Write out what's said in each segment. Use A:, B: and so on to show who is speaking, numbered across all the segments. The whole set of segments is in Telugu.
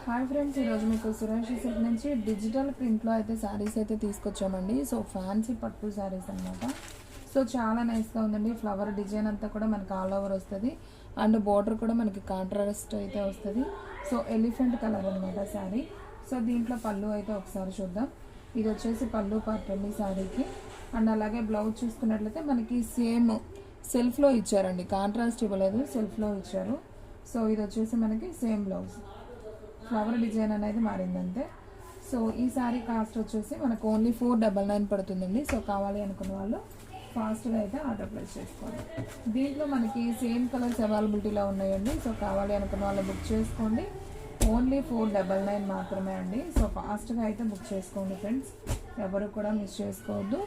A: హాయ్ ఫ్రెండ్స్, ఈరోజు మీకు సురేష్ సిల్క్ నుంచి డిజిటల్ ప్రింట్లో అయితే శారీస్ అయితే తీసుకొచ్చామండి. సో ఫ్యాన్సీ పట్టు శారీస్ అనమాట. సో చాలా నైస్గా ఉందండి. ఫ్లవర్ డిజైన్ అంతా కూడా మనకి ఆల్ ఓవర్ వస్తుంది అండ్ బార్డర్ కూడా మనకి కాంట్రాస్ట్ అయితే వస్తుంది. సో ఎలిఫెంట్ కలర్ అనమాట శారీ. సో దీంట్లో పళ్ళు అయితే ఒకసారి చూద్దాం. ఇది వచ్చేసి పళ్ళు పార్ట్ అండి శారీకి. అండ్ అలాగే బ్లౌజ్ చూసుకున్నట్లయితే మనకి సేమ్ సెల్ఫ్లో ఇచ్చారండి, కాంట్రాస్ట్ ఇవ్వలేదు, సెల్ఫ్లో ఇచ్చారు. సో ఇది వచ్చేసి మనకి సేమ్ బ్లౌజ్, ఫ్లవర్ డిజైన్ అనేది మారిందంతే. సో ఈ శారీ కాస్ట్ వచ్చేసి మనకు ఓన్లీ 499 పడుతుందండి. సో కావాలి అనుకున్న వాళ్ళు ఫాస్ట్గా అయితే ఆర్డర్ ప్లేస్ చేసుకోండి. దీంట్లో మనకి సేమ్ కలర్స్ అవైలబిలిటీలో ఉన్నాయండి. సో కావాలి అనుకున్న వాళ్ళు బుక్ చేసుకోండి. ఓన్లీ 499 మాత్రమే అండి. సో ఫాస్ట్గా అయితే బుక్ చేసుకోండి ఫ్రెండ్స్, ఎవరు కూడా మిస్ చేసుకోవద్దు.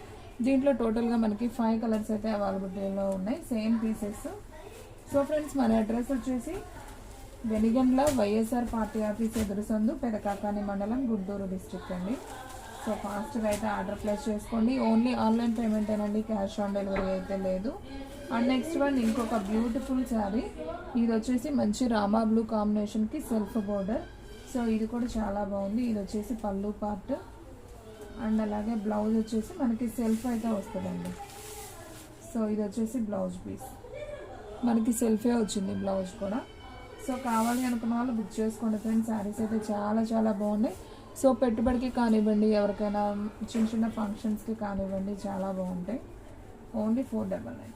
A: దీంట్లో టోటల్గా మనకి 5 కలర్స్ అయితే అవైలబిలిటీలో ఉన్నాయి, సేమ్ పీసెస్. సో ఫ్రెండ్స్, మన అడ్రస్ వచ్చేసి వెనిగండ్ల వైఎస్ఆర్ పార్టీ ఆఫీస్ ఎదురు సందు, పెదకాకాని మండలం, గుంటూరు డిస్ట్రిక్ట్ అండి. సో ఫాస్ట్గా అయితే ఆర్డర్ ప్లేస్ చేసుకోండి. ఓన్లీ ఆన్లైన్ పేమెంట్ ఏనండి, క్యాష్ ఆన్ డెలివరీ అయితే లేదు. అండ్ నెక్స్ట్ వన్ ఇంకొక బ్యూటిఫుల్ శారీ. ఇది వచ్చేసి మంచి రామా బ్లూ కాంబినేషన్కి సెల్ఫ్ బోర్డర్. సో ఇది కూడా చాలా బాగుంది. ఇది వచ్చేసి పళ్ళు పార్ట్ అండ్ అలాగే బ్లౌజ్ వచ్చేసి మనకి సెల్ఫ్ అయితే వస్తుందండి. సో ఇది వచ్చేసి బ్లౌజ్ పీస్, మనకి సెల్ఫే వచ్చింది బ్లౌజ్ కూడా. సో కావాలి అనుకున్న వాళ్ళు బుక్ చేసుకోండి ఫ్రెండ్స్. శారీస్ అయితే చాలా చాలా బాగున్నాయి. సో పెట్టుబడికి కానివ్వండి, ఎవరికైనా చిన్న చిన్న ఫంక్షన్స్కి కానివ్వండి, చాలా బాగుంటాయి. ఓన్లీ 499.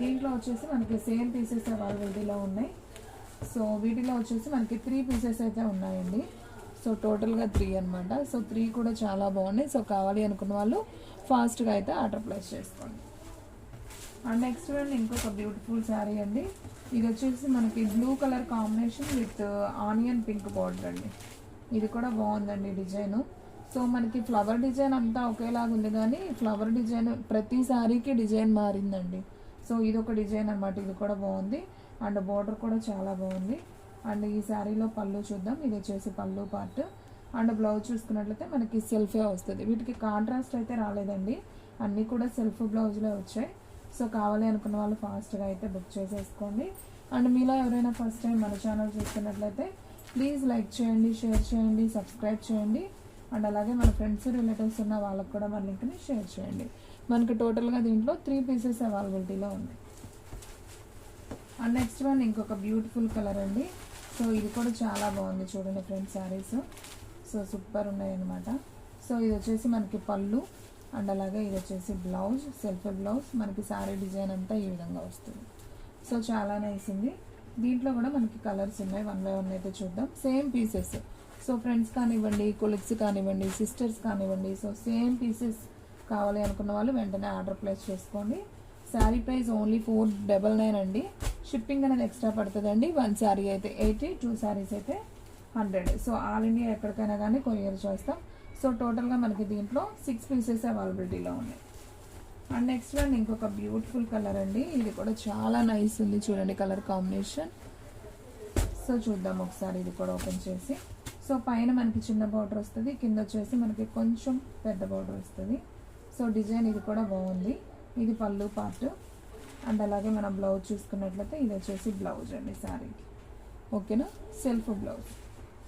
A: దీంట్లో వచ్చేసి మనకి సేమ్ పీసెస్ అవైలబిలిటీలో ఉన్నాయి. సో వీటిలో వచ్చేసి మనకి 3 పీసెస్ అయితే ఉన్నాయండి. సో టోటల్గా 3 అనమాట. సో 3 కూడా చాలా బాగున్నాయి. సో కావాలి అనుకున్న వాళ్ళు ఫాస్ట్గా అయితే ఆర్డర్ ప్లేస్ చేసుకోండి. అండ్ నెక్స్ట్ వన్ ఇంకొక బ్యూటిఫుల్ శారీ అండి. ఇది వచ్చేసి మనకి blue colour combination with onion pink border అండి. ఇది కూడా బాగుందండి డిజైన్. సో మనకి ఫ్లవర్ డిజైన్ అంతా ఒకేలాగా ఉంది, కానీ ఫ్లవర్ డిజైన్ ప్రతి శారీకి డిజైన్ మారిందండి. సో ఇది ఒక డిజైన్ అనమాట. ఇది కూడా బాగుంది అండ్ బార్డర్ కూడా చాలా బాగుంది. అండ్ ఈ శారీలో పళ్ళు చూద్దాం. ఇది వచ్చేసి పళ్ళు పార్ట్ అండ్ బ్లౌజ్ చూసుకున్నట్లయితే మనకి సెల్ఫే వస్తుంది. వీటికి కాంట్రాస్ట్ అయితే రాలేదండి, అన్నీ కూడా సెల్ఫ్ బ్లౌజ్లో వచ్చాయి. సో కావాలి అనుకున్న వాళ్ళు ఫాస్ట్గా అయితే బుక్ చేసేసుకోండి. అండ్ మీలో ఎవరైనా ఫస్ట్ టైం మన ఛానల్ చూస్తున్నట్లయితే ప్లీజ్ లైక్ చేయండి, షేర్ చేయండి, సబ్స్క్రైబ్ చేయండి. అండ్ అలాగే మన ఫ్రెండ్స్ రిలేటివ్స్ ఉన్న వాళ్ళకి కూడా మన లింక్ని షేర్ చేయండి. మనకి టోటల్గా దీంట్లో 3 పీసెస్ అవైలబిలిటీలో ఉన్నాయి. అండ్ నెక్స్ట్ వన్ ఇంకొక బ్యూటిఫుల్ కలర్ అండి. సో ఇది కూడా చాలా బాగుంది చూడండి ఫ్రెండ్స్ శారీస్. సో సూపర్ ఉన్నాయి అనమాట. సో ఇది వచ్చేసి మనకి పళ్ళు అండ్ అలాగే ఇది వచ్చేసి బ్లౌజ్, సెల్ఫ్ బ్లౌజ్. మనకి శారీ డిజైన్ అంతా ఈ విధంగా వస్తుంది. సో చాలా నైస్ ఉంది. దీంట్లో కూడా మనకి కలర్స్ ఉన్నాయి. 1 by 1 అయితే చూద్దాం. Same pieces. సో ఫ్రెండ్స్ కానివ్వండి, కొలీగ్స్ కానివ్వండి, సిస్టర్స్ కానివ్వండి, సో సేమ్ పీసెస్ కావాలి అనుకున్న వాళ్ళు వెంటనే ఆర్డర్ ప్లేస్ చేసుకోండి. శారీ ప్రైస్ ఓన్లీ 499 అండి. షిప్పింగ్ అనేది ఎక్స్ట్రా పడుతుందండి. 1 శారీ అయితే 80, 2 శారీస్ అయితే 100. సో ఆల్ ఇండియా ఎక్కడికైనా కానీ కొరియర్ చేస్తాం. సో టోటల్గా మనకి దీంట్లో 6 పీసెస్ అవైలబిలిటీలో ఉన్నాయి. అండ్ నెక్స్ట్ వన్ ఇంకొక బ్యూటిఫుల్ కలర్ అండి. ఇది కూడా చాలా నైస్ ఉంది చూడండి కలర్ కాంబినేషన్. సో చూద్దాం ఒకసారి ఇది కూడా ఓపెన్ చేసి. సో పైన మనకి చిన్న బార్డర్ వస్తుంది, కింద వచ్చేసి మనకి కొంచెం పెద్ద బార్డర్ వస్తుంది. సో డిజైన్ ఇది కూడా బాగుంది. ఇది పళ్ళు పార్ట్ అండ్ అలాగే మన బ్లౌజ్ చూసుకున్నట్లయితే ఇది వచ్చేసి బ్లౌజ్ అండి శారీకి. ఓకేనా, సెల్ఫ్ బ్లౌజ్.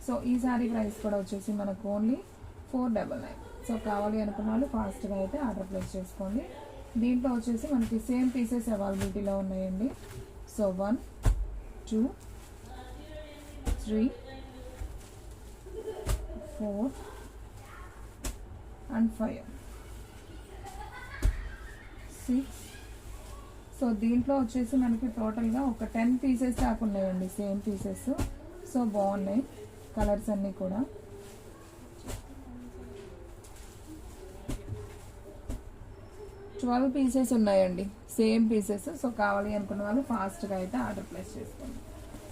A: సో ఈ శారీ ప్రైస్ కూడా వచ్చేసి మనకు ఓన్లీ 499. సో కావాలి అనుకున్న వాళ్ళు ఫాస్ట్గా అయితే ఆర్డర్ ప్లేస్ చేసుకోండి. దీంట్లో వచ్చేసి మనకి సేమ్ పీసెస్ అవైలబిలిటీలో ఉన్నాయండి. So 1, 2, 3, 4 and 5, 6. సో దీంట్లో వచ్చేసి మనకి టోటల్గా ఒక 10 పీసెస్ దాకా ఉన్నాయండి, సేమ్ పీసెస్. సో బాగున్నాయి కలర్స్ అన్నీ కూడా. 12 పీసెస్ ఉన్నాయండి, సేమ్ పీసెస్. సో కావాలి అనుకున్న వాళ్ళు ఫాస్ట్గా అయితే ఆర్డర్ ప్లేస్ చేసుకోండి.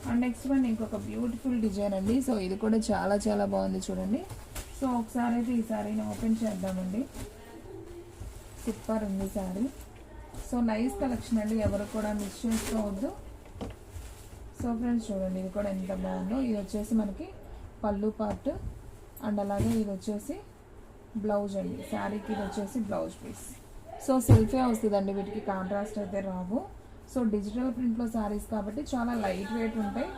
A: అండ్ నెక్స్ట్ వన్ ఇంకొక బ్యూటిఫుల్ డిజైన్ అండి. సో ఇది కూడా చాలా చాలా బాగుంది చూడండి. సో ఒకసారి అయితే ఈ శారీని ఓపెన్ చేద్దామండి. సూపర్ ఉంది శారీ. సో నైస్ కలెక్షన్ అండి, ఎవరు కూడా మిస్ చేసుకోవద్దు. సో ఫ్రెండ్స్ చూడండి ఇది కూడా ఎంత బాగుందో. ఇది వచ్చేసి మనకి పళ్ళు పార్ట్ అండ్ అలాగే ఇది వచ్చేసి బ్లౌజ్ అండి. శారీకి ఇది వచ్చేసి బ్లౌజ్ పీస్. సో సెల్ఫే వస్తుందండి, వీటికి కాంట్రాస్ట్ అయితే రావు. సో డిజిటల్ ప్రింట్లో శారీస్ కాబట్టి చాలా లైట్ వెయిట్ ఉంటాయి.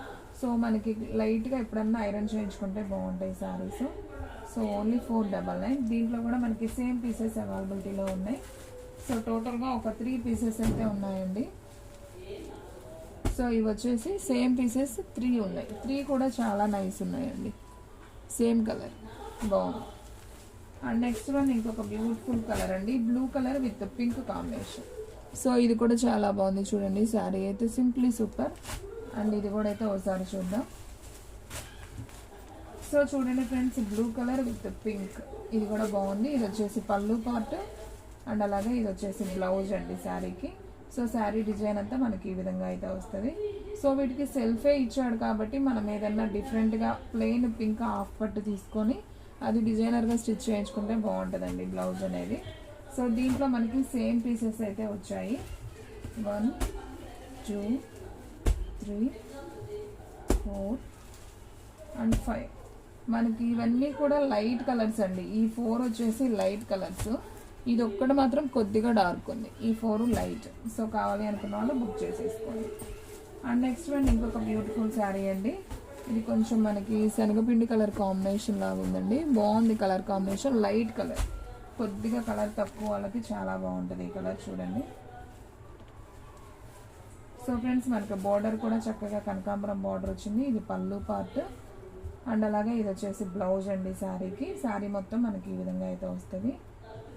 A: సో మనకి లైట్గా ఎప్పుడన్నా ఐరన్ చేయించుకుంటే బాగుంటాయి శారీస్. So only 499. దీంట్లో కూడా మనకి సేమ్ పీసెస్ అవైలబిలిటీలో ఉన్నాయి. సో టోటల్గా ఒక 3 పీసెస్ అయితే ఉన్నాయండి. సో ఇవి వచ్చేసి సేమ్ పీసెస్ 3 ఉన్నాయి. 3 కూడా చాలా నైస్ ఉన్నాయండి, సేమ్ కలర్ బాగుంది. అండ్ నెక్స్ట్ వన్ ఇంకొక బ్యూటిఫుల్ కలర్ అండి, blue colour with pink combination. So ఇది కూడా చాలా బాగుంది చూడండి, శారీ అయితే సింప్లీ సూపర్. అండ్ ఇది కూడా అయితే ఒకసారి చూద్దాం. సో చూడండి friends, blue colour with pink, ఇది కూడా బాగుంది. ఇది వచ్చేసి పళ్ళు పార్ట్ అండ్ అలాగే ఇది వచ్చేసి బ్లౌజ్ అండి శారీకి. సో శారీ డిజైన్ అంతా మనకి ఈ విధంగా అయితే వస్తుంది. సో వీటికి సెల్ఫే ఇచ్చాడు కాబట్టి మనం ఏదన్నా డిఫరెంట్గా ప్లెయిన్ పింక్ హాఫ్ పట్టు తీసుకొని అది డిజైనర్గా స్టిచ్ చేయించుకుంటే బాగుంటుందండి బ్లౌజ్ అనేది. సో దీంట్లో మనకి సేమ్ పీసెస్ అయితే వచ్చాయి, 1 2 3 4 అండ్ 5. మనకి ఇవన్నీ కూడా లైట్ కలర్స్ అండి. ఈ 4 వచ్చేసి లైట్ కలర్స్, ఇది ఒక్కటి మాత్రం కొద్దిగా డార్క్ ఉంది, ఈ 4 లైట్. సో కావాలి అనుకున్న వాళ్ళు బుక్ చేసేసుకోండి. అండ్ నెక్స్ట్ వన్ ఇంకొక బ్యూటిఫుల్ శారీ అండి. ఇది కొంచెం మనకి శనగపిండి కలర్ కాంబినేషన్ లాగా ఉందండి, బాగుంది కలర్ కాంబినేషన్, లైట్ కలర్. కొద్దిగా కలర్ తక్కువ వాళ్ళకి చాలా బాగుంటుంది ఈ కలర్ చూడండి. సో ఫ్రెండ్స్ మనకి బార్డర్ కూడా చక్కగా కనకాంబరం బార్డర్ వచ్చింది. ఇది పళ్ళు పార్ట్ అండ్ అలాగే ఇది వచ్చేసి బ్లౌజ్ అండి శారీకి. శారీ మొత్తం మనకి ఈ విధంగా అయితే వస్తుంది.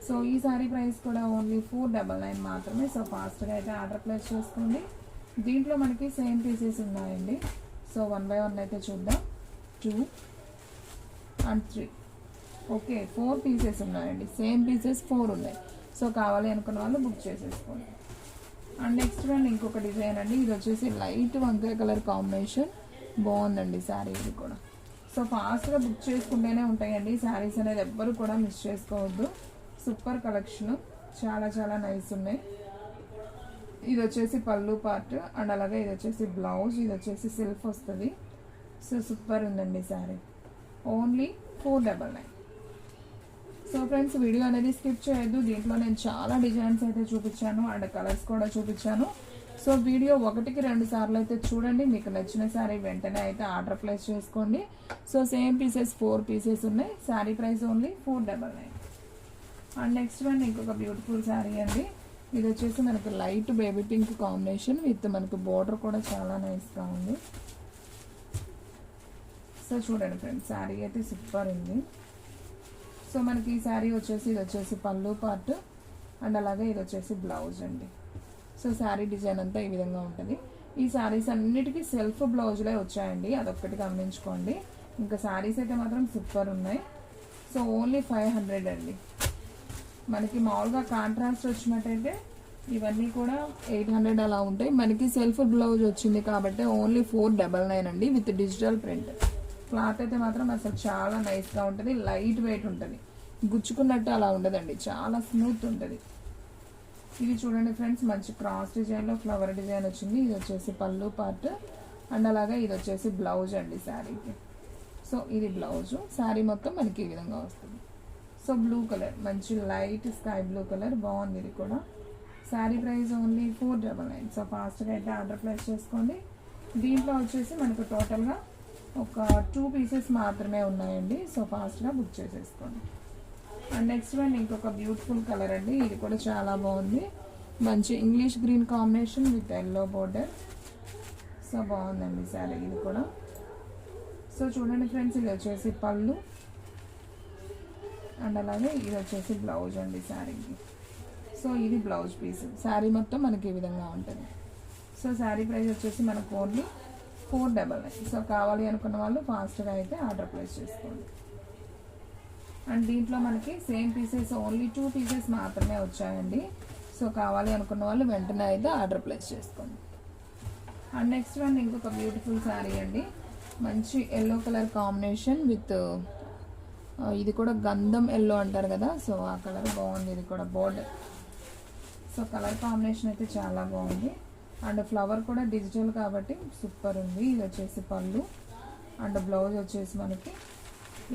A: సో ఈ శారీ ప్రైస్ కూడా ఓన్లీ 499 మాత్రమే. సో ఫాస్ట్గా అయితే ఆర్డర్ ప్లేస్ చేసుకోండి. దీంట్లో మనకి సేమ్ పీసెస్ ఉన్నాయండి. సో 1 by 1 అయితే చూద్దాం. 2 and 3, ఓకే 4 పీసెస్ ఉన్నాయండి, సేమ్ పీసెస్ 4 ఉన్నాయి. సో కావాలి అనుకున్న వాళ్ళు బుక్ చేసేసుకోండి. అండ్ నెక్స్ట్ వన్ ఇంకొక డిజైన్ అండి. ఇది వచ్చేసి లైట్ వంకాయ కలర్ కాంబినేషన్, బాగుందండి శారీ ఇది కూడా. సో ఫాస్ట్గా బుక్ చేసుకుంటేనే ఉంటాయండి శారీస్ అనేది, ఎవ్వరు కూడా మిస్ చేసుకోవద్దు. సూపర్ కలెక్షన్, చాలా చాలా నైస్ ఉన్నాయి. ఇది వచ్చేసి పళ్ళు పార్ట్ అండ్ అలాగే ఇది వచ్చేసి బ్లౌజ్, ఇది వచ్చేసి సెల్ఫ్ వస్తుంది. సో సూపర్ ఉందండి sari, only 499. So friends video అనేది స్కిప్ చేయొద్దు, దీంట్లో నేను చాలా డిజైన్స్ అయితే చూపించాను అండ్ కలర్స్ కూడా చూపించాను. సో వీడియో 1కి 2 సార్లు అయితే చూడండి, మీకు నచ్చిన శారీ వెంటనే అయితే ఆర్డర్ ప్లేస్ చేసుకోండి. సో సేమ్ పీసెస్ 4 పీసెస్ ఉన్నాయి, sari price only 499. And next one ఇంకొక బ్యూటిఫుల్ శారీ అండి. ఇది వచ్చేసి మనకు light baby pink combination with మనకు బోర్డర్ కూడా చాలా నైస్గా ఉంది. సో చూడండి ఫ్రెండ్స్, శారీ అయితే సూపర్ ఉంది. సో మనకి ఈ శారీ వచ్చేసి ఇది వచ్చేసి పళ్ళు పార్ట్ అండ్ అలాగే ఇది వచ్చేసి బ్లౌజ్ అండి. సో శారీ డిజైన్ అంతా ఈ విధంగా ఉంటుంది. ఈ శారీస్ అన్నిటికీ సెల్ఫ్ బ్లౌజ్లే వచ్చాయండి, అదొక్కటి గమనించుకోండి. ఇంకా శారీస్ అయితే మాత్రం సూపర్ ఉన్నాయి. సో ఓన్లీ 500 అండి. మనకి మామూలుగా కాంట్రాస్ట్ వచ్చినట్టయితే ఇవన్నీ కూడా 800 అలా ఉంటాయి. మనకి సెల్ఫ్ బ్లౌజ్ వచ్చింది కాబట్టి ఓన్లీ 499 అండి విత్ డిజిటల్ ప్రింట్. క్లాత్ అయితే మాత్రం అసలు చాలా నైస్గా ఉంటుంది, లైట్ వెయిట్ ఉంటుంది, గుచ్చుకున్నట్టు అలా ఉండదండి, చాలా స్మూత్ ఉంటుంది. ఇది చూడండి ఫ్రెండ్స్, మంచి క్రాస్ డిజైన్లో ఫ్లవర్ డిజైన్ వచ్చింది. ఇది వచ్చేసి పళ్ళు పార్ట్ అండ్ అలాగే ఇది వచ్చేసి బ్లౌజ్ అండి శారీకి. సో ఇది బ్లౌజు, శారీ మొత్తం మనకి ఈ విధంగా వస్తుంది. సో బ్లూ కలర్, మంచి లైట్ స్కై బ్లూ కలర్, బాగుంది ఇది కూడా. Sari price only 499. సో ఫాస్ట్గా అయితే ఆర్డర్ ప్లేస్ చేసుకోండి. దీంట్లో వచ్చేసి మనకు టోటల్గా ఒక 2 పీసెస్ మాత్రమే ఉన్నాయండి. సో ఫాస్ట్గా బుక్ చేసేసుకోండి. అండ్ నెక్స్ట్ వన్ ఇంకొక బ్యూటిఫుల్ కలర్ అండి. ఇది కూడా చాలా బాగుంది, మంచి English green combination with yellow border. So బాగుందండి శారీ ఇది కూడా. సో చూడండి ఫ్రెండ్స్, ఇది వచ్చేసి పళ్ళు అండ్ అలాగే ఇది వచ్చేసి బ్లౌజ్ అండి శారీకి. సో ఇది బ్లౌజ్ పీస్, శారీ మొత్తం మనకి ఈ విధంగా ఉంటుంది. సో శారీ ప్రైస్ వచ్చేసి మనకు ఓన్లీ 499. సో కావాలి అనుకున్న వాళ్ళు ఫాస్ట్గా అయితే ఆర్డర్ ప్లేస్ చేసుకోండి. అండ్ దీంట్లో మనకి సేమ్ పీసెస్ ఓన్లీ 2 పీసెస్ మాత్రమే వచ్చాయండి. సో కావాలి అనుకున్న వాళ్ళు వెంటనే అయితే ఆర్డర్ ప్లేస్ చేసుకోండి. అండ్ నెక్స్ట్ వన్ ఇంకొక బ్యూటిఫుల్ శారీ అండి. మంచి ఎల్లో కలర్ కాంబినేషన్ విత్ ఇది కూడా గంధం ఎల్లో అంటారు కదా, సో ఆ కలర్ బాగుంది. ఇది కూడా బోర్డర్, సో కలర్ కాంబినేషన్ అయితే చాలా బాగుంది. అండ్ ఫ్లవర్ కూడా డిజిటల్ కాబట్టి సూపర్ ఉంది. ఇది వచ్చేసి పళ్ళు అండ్ బ్లౌజ్ వచ్చేసి మనకి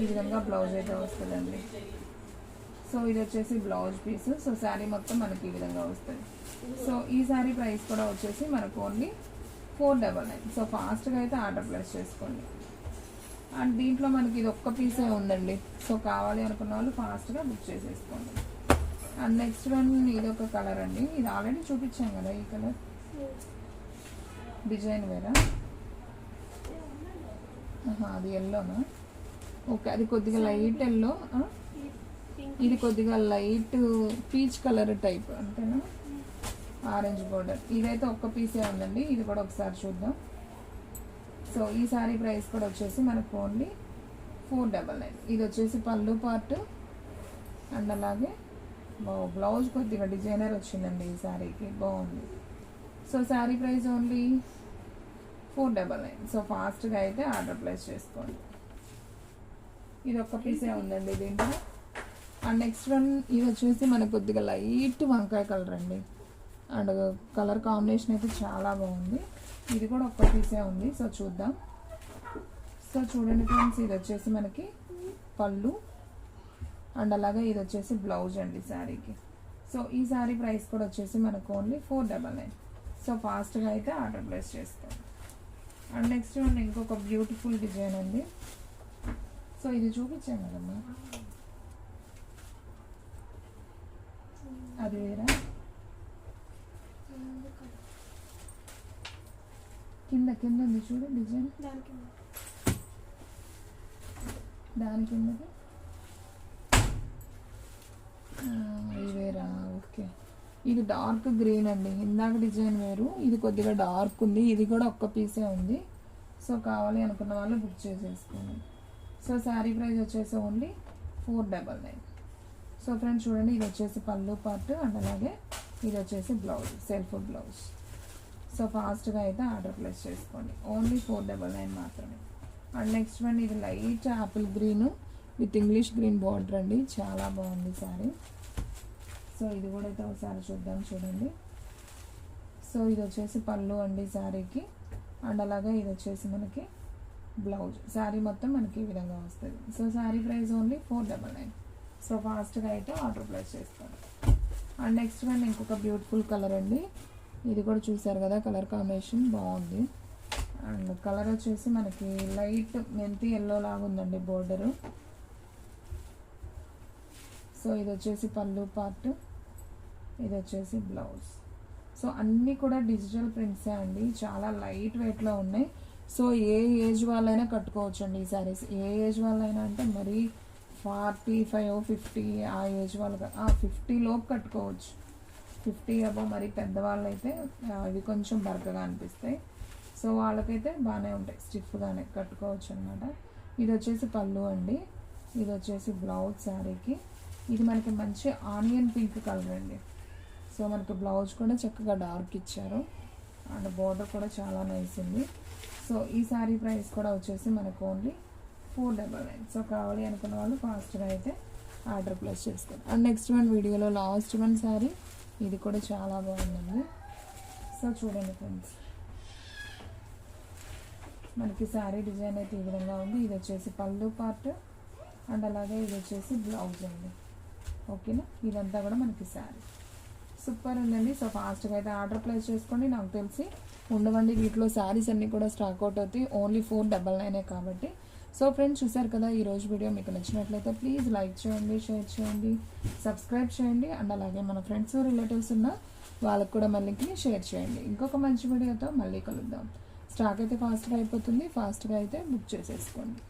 A: ఈ విధంగా బ్లౌజ్ అయితే వస్తుందండి. సో ఇది వచ్చేసి బ్లౌజ్ పీస్. సో శారీ మొత్తం మనకి ఈ విధంగా వస్తుంది. సో ఈ శారీ ప్రైస్ కూడా వచ్చేసి మనకు ఓన్లీ 499. సో ఫాస్ట్గా అయితే ఆర్డర్ ప్లేస్ చేసుకోండి. అండ్ దీంట్లో మనకి ఇది ఒక్క పీసే ఉందండి. సో కావాలి అనుకున్న వాళ్ళు ఫాస్ట్గా బుక్ చేసేసుకోండి. అండ్ నెక్స్ట్ వన్ ఇది ఒక కలర్ అండి. ఇది ఆల్రెడీ చూపించాం కదా, ఈ కలర్ డిజైన్ వేరా, అది ఎల్లోనా? ఓకే, అది కొద్దిగా లైట్ ఎల్లో, ఇది కొద్దిగా లైట్ పీచ్ కలర్ టైప్ అంతేనా? Orange border. ఇదైతే ఒక్క పీసే ఉందండి. ఇది కూడా ఒకసారి చూద్దాం. సో ఈ సారీ ప్రైస్ కూడా వచ్చేసి మనకు ఓన్లీ 499. ఇది వచ్చేసి పళ్ళు పార్ట్ అండ్ అలాగే బ్లౌజ్ కొద్దిగా డిజైనర్ వచ్చిందండి ఈ శారీకి, బాగుంది. So sari price only 499. So ఫాస్ట్గా అయితే ఆర్డర్ ప్లేస్ చేసుకోండి. ఇది ఒక్క పీసే ఉందండి దీంట్లో. అండ్ నెక్స్ట్ వన్ ఇది వచ్చేసి మనకు కొద్దిగా లైట్ వంకాయ కలర్ అండి. అండ్ కలర్ కాంబినేషన్ అయితే చాలా బాగుంది. ఇది కూడా ఒక్క పీసే ఉంది. సో చూద్దాం. సో చూడండి ఫ్రెండ్స్, ఇది వచ్చేసి మనకి పళ్ళు అండ్ అలాగే ఇది వచ్చేసి బ్లౌజ్ అండి శారీకి. సో ఈ శారీ ప్రైస్ కూడా వచ్చేసి మనకు ఓన్లీ 499. సో ఫాస్ట్గా అయితే ఆర్డర్ ప్లేస్ చేసుకోండి. అండ్ నెక్స్ట్ వన్ ఇంకొక బ్యూటిఫుల్ డిజైన్ అండి. సో ఇది చూపించాం కదమ్మా, అది వేరా, కింద కింద ఉంది చూడు డిజైన్, దాని కిందకి ఇది వేరా. ఓకే, ఇది డార్క్ గ్రీన్ అండి. ఇందాక డిజైన్ వేరు, ఇది కొద్దిగా డార్క్ ఉంది. ఇది కూడా ఒక్క పీసే ఉంది. సో కావాలి అనుకున్న వాళ్ళు బుక్ చేసేసుకోండి. సో శారీ ప్రైస్ వచ్చేసి ఓన్లీ 499. సో ఫ్రెండ్స్ చూడండి, ఇది వచ్చేసి పళ్ళు పార్ట్ అండ్ అలాగే ఇది వచ్చేసి బ్లౌజ్, సెల్ఫ్ బ్లౌజ్. సో ఫాస్ట్గా అయితే ఆర్డర్ ప్లేస్ చేసుకోండి. ఓన్లీ 499 మాత్రమే. అండ్ నెక్స్ట్ వన్ ఇది light Apple green with English green border అండి. చాలా బాగుంది శారీ. సో ఇది కూడా అయితే ఒకసారి చూద్దాం. చూడండి, సో ఇది వచ్చేసి పళ్ళు అండి శారీకి అండ్ అలాగే ఇది వచ్చేసి మనకి బ్లౌజ్. శారీ మొత్తం మనకి ఈ విధంగా వస్తుంది. So sari price only 499. So ఫాస్ట్గా అయితే ఆర్డర్ ప్లేస్ చేసుకోండి. అండ్ నెక్స్ట్ వన్ ఇంకొక బ్యూటిఫుల్ కలర్ అండి. ఇది కూడా చూసారు కదా, కలర్ కాంబినేషన్ బాగుంది. అండ్ కలర్ వచ్చేసి మనకి లైట్ మెంతి ఎల్లో లాగా ఉందండి బోర్డరు. సో ఇది వచ్చేసి పళ్ళు పార్ట్, ఇది వచ్చేసి బ్లౌజ్. సో అన్నీ కూడా డిజిటల్ ప్రింట్సే అండి, చాలా లైట్ వెయిట్లో ఉన్నాయి. సో ఏ ఏజ్ వాళ్ళైనా కట్టుకోవచ్చు అండి ఈ శారీస్. ఏ ఏజ్ వాళ్ళైనా అంటే మరీ 45, 50 ఆ ఏజ్ వాళ్ళు 50 లోపు కట్టుకోవచ్చు. 50 అబౌవ్ మరి పెద్దవాళ్ళు అయితే ఇవి కొంచెం బరకగా అనిపిస్తాయి. సో వాళ్ళకైతే బాగానే ఉంటాయి, స్టిఫ్గానే కట్టుకోవచ్చు అనమాట. ఇది వచ్చేసి పళ్ళు అండి, ఇది వచ్చేసి బ్లౌజ్ శారీకి. ఇది మనకి మంచి ఆనియన్ పింక్ కలర్ అండి. సో మనకి బ్లౌజ్ కూడా చక్కగా డార్క్ ఇచ్చారు అండ్ బోర్డర్ కూడా చాలా నైస్ ఉంది. సో ఈ శారీ ప్రైస్ కూడా వచ్చేసి మనకు ఓన్లీ 499. సో కావాలి అనుకున్న వాళ్ళు ఫాస్ట్గా అయితే ఆర్డర్ ప్లేస్ చేసుకోండి. అండ్ నెక్స్ట్ వన్ వీడియోలో లాస్ట్ వన్ శారీ, ఇది కూడా చాలా బాగుందండి. సో చూడండి ఫ్రెండ్స్, మనకి శారీ డిజైన్ అయితే ఈ విధంగా ఉంది. ఇది వచ్చేసి పళ్ళు పార్ట్ అండ్ అలాగే ఇది వచ్చేసి బ్లౌజ్ అండి. ఓకేనా, ఇదంతా కూడా మనకి శారీ సూపర్ ఉందండి. సో ఫాస్ట్గా అయితే ఆర్డర్ ప్లేస్ చేసుకోండి. నాకు తెలిసి ఉండవండి వీటిలో శారీస్ అన్నీ కూడా స్టాక్ అవుట్ అవుతాయి. ఓన్లీ 499 కాబట్టి. సో ఫ్రెండ్స్ చూసారు కదా, ఈరోజు వీడియో మీకు నచ్చినట్లయితే ప్లీజ్ లైక్ చేయండి, షేర్ చేయండి, సబ్స్క్రైబ్ చేయండి అండ్ అలాగే మన ఫ్రెండ్స్ రిలేటివ్స్ ఉన్న వాళ్ళకి కూడా మన లింక్ని షేర్ చేయండి. ఇంకొక మంచి వీడియోతో మళ్ళీ కలుద్దాం. స్టాక్ అయితే ఫాస్ట్గా అయిపోతుంది, ఫాస్ట్గా అయితే బుక్ చేసేసుకోండి.